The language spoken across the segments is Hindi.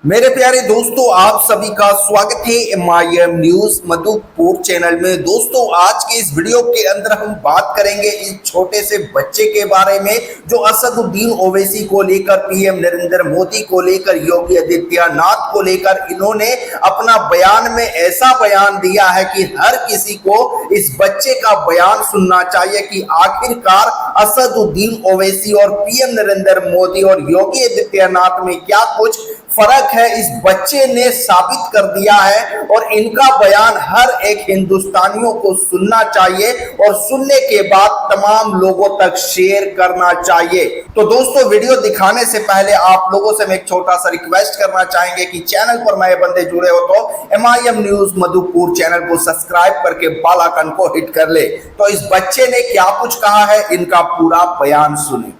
मेरे प्यारे दोस्तों, आप सभी का स्वागत है एमआईएम न्यूज मधुपुर चैनल में। दोस्तों, आज के इस वीडियो के अंदर हम बात करेंगे इस छोटे से बच्चे के बारे में जो असदुद्दीन ओवैसी को लेकर, पीएम नरेंद्र मोदी को लेकर, योगी आदित्यनाथ को लेकर इन्होंने अपना बयान में ऐसा बयान दिया है कि हर किसी को इस बच्चे का बयान सुनना चाहिए कि आखिरकार असदुद्दीन ओवैसी और पीएम नरेंद्र मोदी और योगी आदित्यनाथ में क्या कुछ फर्क है। इस बच्चे ने साबित कर दिया है और इनका बयान हर एक हिंदुस्तानियों को सुनना चाहिए और सुनने के बाद तमाम लोगों तक शेयर करना चाहिए। तो दोस्तों, वीडियो दिखाने से पहले आप लोगों से मैं एक छोटा सा रिक्वेस्ट करना चाहेंगे कि चैनल पर नए बंदे जुड़े हो तो एमआईएम न्यूज मधुपुर चैनल को सब्सक्राइब करके बेल आइकन को हिट कर ले। तो इस बच्चे ने क्या कुछ कहा है, इनका पूरा बयान सुने।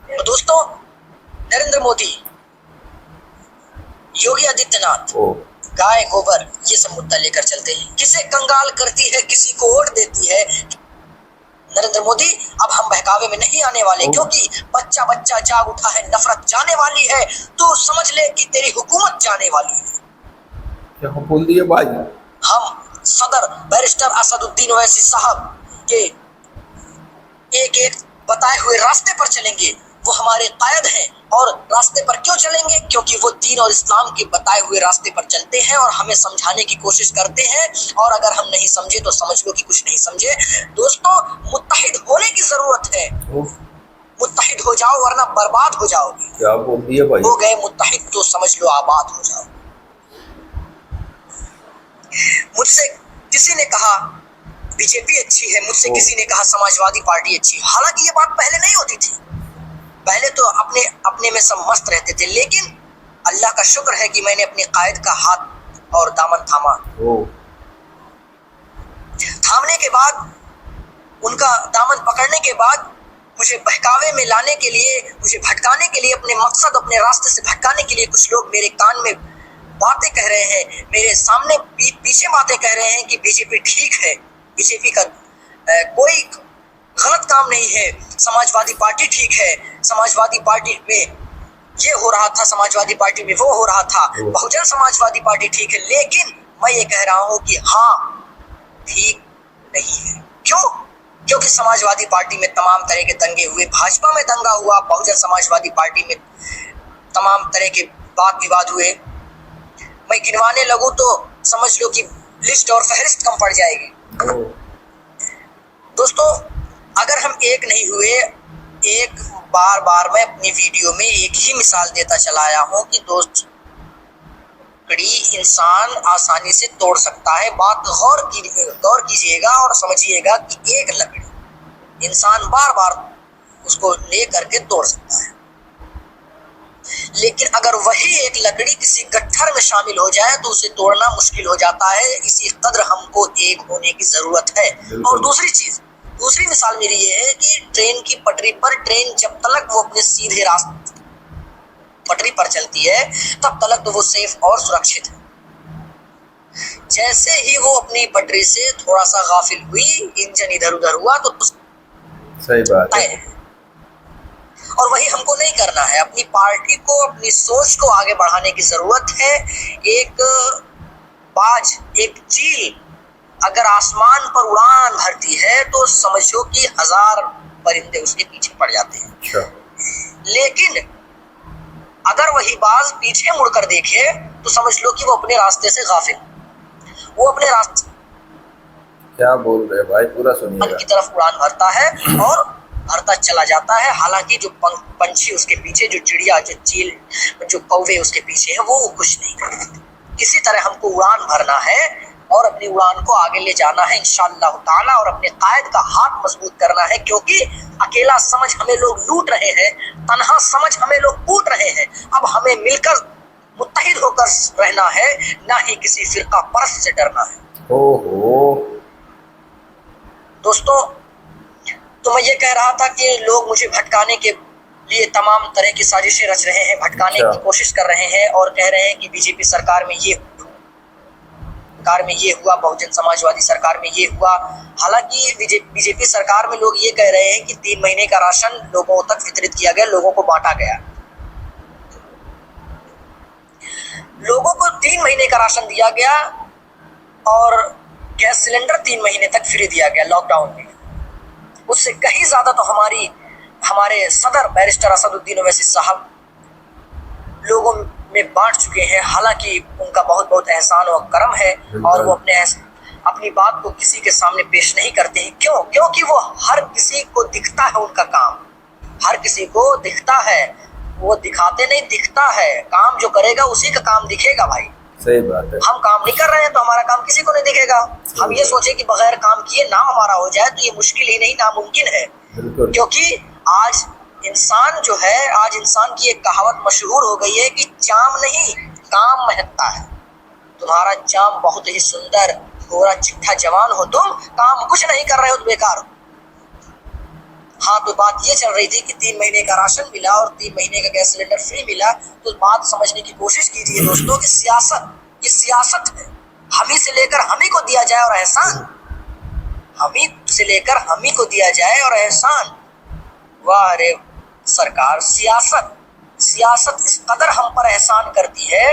तो दोस्तों, नरेंद्र मोदी, योगी आदित्यनाथ गाय गोबर ये सब मुद्दा लेकर चलते हैं। किसे कंगाल करती है, किसी को वोट देती है। नरेंद्र मोदी, अब हम बहकावे में नहीं आने वाले, क्योंकि बच्चा बच्चा जाग उठा है, नफरत जाने वाली है। तो समझ ले कि तेरी हुकूमत जाने वाली है। क्या बोल दिए भाई? हम सदर बैरिस्टर असदुद्दीन ओवैसी साहब के एक एक बताए हुए रास्ते पर चलेंगे। वो हमारे कायद हैं। और रास्ते पर क्यों चलेंगे? क्योंकि वो दीन और इस्लाम के बताए हुए रास्ते पर चलते हैं और हमें समझाने की कोशिश करते हैं। और अगर हम नहीं समझे तो समझ लो कि कुछ नहीं समझे। दोस्तों, मुत्तहिद होने की जरूरत है। मुत्तहिद हो जाओ वरना बर्बाद हो जाओगे। क्या बोल दिए भाई? हो गए मुत्तहिद तो समझ लो आबाद हो जाओ। मुझसे किसी ने कहा बीजेपी अच्छी है, मुझसे किसी ने कहा समाजवादी पार्टी अच्छी है। हालांकि ये बात पहले नहीं होती थी। पहले तो अपने अपने में सब मस्त रहते थे, लेकिन अल्लाह का शुक्र है कि मैंने अपने कायद का हाथ और दामन थामा। थामने के बाद, उनका दामन पकड़ने के बाद, मुझे बहकावे में लाने के लिए, मुझे भटकाने के लिए, अपने मकसद, अपने रास्ते से भटकाने के लिए कुछ लोग मेरे कान में बातें कह रहे हैं, मेरे सामने पीछे बातें कह रहे हैं कि बीजेपी ठीक है, बीजेपी का कोई गलत काम नहीं है, समाजवादी पार्टी ठीक है, समाजवादी पार्टी में ये हो रहा था, समाजवादी पार्टी में वो हो रहा था, बहुजन समाजवादी पार्टी ठीक है। लेकिन मैं ये कह रहा हूं कि हाँ, ठीक नहीं है। क्यों? क्योंकि समाजवादी पार्टी में तमाम तरह के दंगे हुए, भाजपा में दंगा हुआ, बहुजन समाजवादी पार्टी में तमाम तरह के वाद विवाद हुए। मैं गिनवाने लगूं तो समझ लो कि लिस्ट और फहरिस्त कम पड़ जाएगी। दोस्तों, अगर हम एक नहीं हुए, एक बार मैं अपनी वीडियो में एक ही मिसाल देता चला आया हूं कि दोस्त, लकड़ी इंसान आसानी से तोड़ सकता है। बात गौर कीजिएगा और समझिएगा कि एक लकड़ी इंसान बार उसको ले करके तोड़ सकता है, लेकिन अगर वही एक लकड़ी किसी गट्ठर में शामिल हो जाए तो उसे तोड़ना मुश्किल हो जाता है। इसी कदर हमको एक होने की जरूरत है। और दूसरी मिसाल मेरी ये है कि ट्रेन की पटरी पर, ट्रेन जब तक वो अपने सीधे रास्ते पटरी पर चलती है तब तक तो वो सेफ और सुरक्षित है। जैसे ही वो अपनी पटरी से थोड़ा सा गाफिल हुई, इंजन इधर उधर हुआ तो सही बात है। और वही हमको नहीं करना है। अपनी पार्टी को, अपनी सोच को आगे बढ़ाने की जरूरत है। एक बाज, एक चील अगर आसमान पर उड़ान भरती है तो समझो कि 1000 परिंदे उसके पीछे पड़ जाते हैं। अच्छा। लेकिन अगर वही बाज पीछे मुड़कर देखे तो समझ लो कि वो अपने रास्ते से गाफिल, वो अपने रास्ते, क्या बोल रहे भाई, पूरा सुनिए, की तरफ उड़ान भरता है और भरता चला जाता है। हालांकि जो पंछी उसके पीछे, जो चिड़िया, जो चील, जो कौवे उसके पीछे है, वो कुछ नहीं करते। इसी तरह हमको उड़ान भरना है और अपनी उड़ान को आगे ले जाना है इंशाअल्लाह ताला, और अपने कायद का हाथ मजबूत करना है। क्योंकि अकेला समझ हमें लोग लूट रहे हैं, तन्हा समझ हमें लोग कूट रहे हैं। अब हमें मिलकर मुत्तहिद होकर रहना है, ना ही किसी फिरका परस्त से डरना है। ओहो दोस्तों, तो मैं ये कह रहा था कि लोग मुझे भटकाने के लिए तमाम तरह की साजिशें रच रहे हैं, भटकाने की कोशिश कर रहे हैं और कह रहे हैं कि बीजेपी सरकार में ये हुआ, बहुजन समाजवादी सरकार में ये हुआ। हालांकि बीजेपी सरकार में लोग ये कह रहे हैं कि 3 महीने का राशन लोगों तक वितरित किया गया, लोगों को बांटा गया। लोगों को 3 महीने का राशन दिया गया और गैस सिलेंडर 3 महीने तक फ्री दिया गया लॉकडाउन में। उससे कहीं ज्यादा तो हमारे सदर बैरिस्टर असदुद्दीन ओवैसी साहब लोगों में बांट चुके हैं। हालांकि उनका बहुत बहुत एहसान और करम है और वो अपनी बात को किसी के सामने पेश नहीं करते हैं। क्यों? क्योंकि वो हर किसी को दिखता है, उनका काम हर किसी को दिखता है, वो दिखाते नहीं, दिखता है। काम जो करेगा उसी का काम दिखेगा भाई। सही बात है। हम काम नहीं कर रहे हैं तो हमारा काम किसी को नहीं दिखेगा। हम ये सोचे कि बगैर काम किए नाम हमारा हो जाए तो ये मुश्किल ही नहीं, नामुमकिन है। क्योंकि आज इंसान जो है, आज इंसान की एक कहावत मशहूर हो गई है कि चाम नहीं काम महकता है। तुम्हारा चाम बहुत ही सुंदर, गोरा चिट्ठा जवान हो तुम, काम कुछ नहीं कर रहे हो तो बेकार हो। हाँ, तो बात ये चल रही थी कि 3 महीने का राशन मिला और 3 महीने का गैस सिलेंडर फ्री मिला। तो बात समझने की कोशिश कीजिए दोस्तों कि ये सियासत है। हम ही से लेकर हम ही को दिया जाए और एहसान, हम ही से लेकर हम ही को दिया जाए और एहसान। वाह रे सरकार, सियासत इस कदर हम पर एहसान करती है,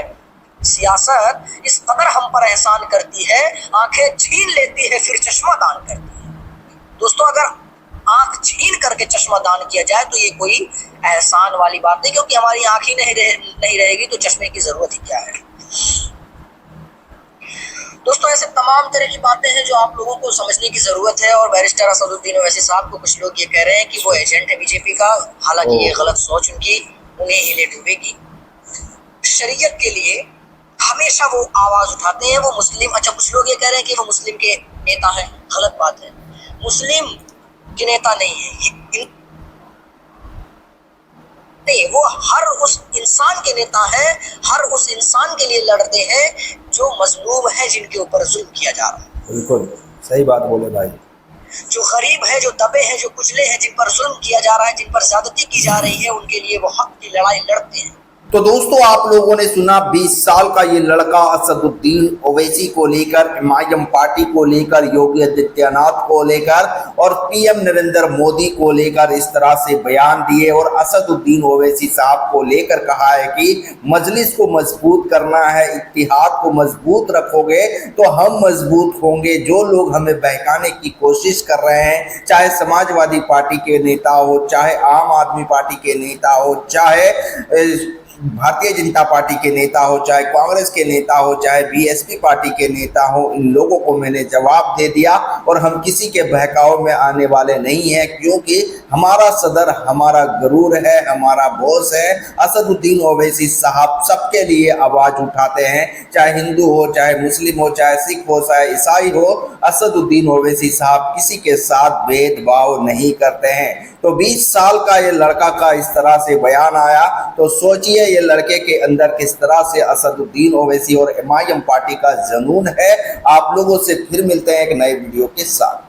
सियासत इस कदर हम पर एहसान करती है, आंखें छीन लेती है फिर चश्मा दान करती है। दोस्तों, अगर आंख छीन करके चश्मा दान किया जाए तो ये कोई एहसान वाली बात नहीं, क्योंकि हमारी आंख ही नहीं रहेगी तो चश्मे की जरूरत ही क्या है। दोस्तों, ऐसे तमाम तरह की बातें हैं जो आप लोगों को समझने की जरूरत है। और बैरिस्टर असदुद्दीन ओवैसी साहब को कुछ लोग ये कह रहे हैं कि वो एजेंट है बीजेपी का। हालांकि ये गलत सोच उनकी उन्हें ही ले डूबेगी। शरीयत के लिए हमेशा वो आवाज उठाते हैं, वो मुस्लिम। अच्छा, कुछ लोग ये कह रहे हैं कि वो मुस्लिम के नेता हैं। गलत बात है, मुस्लिम के नेता नहीं है नहीं, वो हर उस इंसान के नेता है, हर उस इंसान के लिए लड़ते हैं जो मजलूम है, जिनके ऊपर जुल्म किया जा रहा है। बिल्कुल सही बात बोले भाई। जो गरीब है, जो दबे हैं, जो कुचले हैं, जिन पर जुल्म किया जा रहा है, जिन पर ज्यादती की जा रही है, उनके लिए वो हक की लड़ाई लड़ते हैं। तो दोस्तों, आप लोगों ने सुना 20 साल का ये लड़का असदुद्दीन ओवैसी को लेकर, एमआईएम पार्टी को लेकर, योगी आदित्यनाथ को लेकर और पीएम नरेंद्र मोदी को लेकर इस तरह से बयान दिए और असदुद्दीन ओवैसी साहब को लेकर कहा है कि मजलिस को मजबूत करना है, इत्तेहाद को मजबूत रखोगे तो हम मजबूत होंगे। जो लोग हमें बहकाने की कोशिश कर रहे हैं, चाहे समाजवादी पार्टी के नेता हो, चाहे आम आदमी पार्टी के नेता हो, चाहे भारतीय जनता पार्टी के नेता हो, चाहे कांग्रेस के नेता हो, चाहे बीएसपी पार्टी के नेता हो, इन लोगों को मैंने जवाब दे दिया और हम किसी के बहकाव में आने वाले नहीं हैं, क्योंकि हमारा सदर हमारा गुरूर है, हमारा बॉस है। असदुद्दीन ओवैसी साहब सबके लिए आवाज उठाते हैं, चाहे हिंदू हो, चाहे मुस्लिम हो, चाहे सिख हो, चाहे ईसाई हो। असदुद्दीन ओवैसी साहब किसी के साथ भेदभाव नहीं करते हैं। तो 20 साल का ये लड़का का इस तरह से बयान आया, तो सोचिए ये लड़के के अंदर किस तरह से असदुद्दीन ओवैसी और एमआईएम पार्टी का जुनून है। आप लोगों से फिर मिलते हैं एक नए वीडियो के साथ।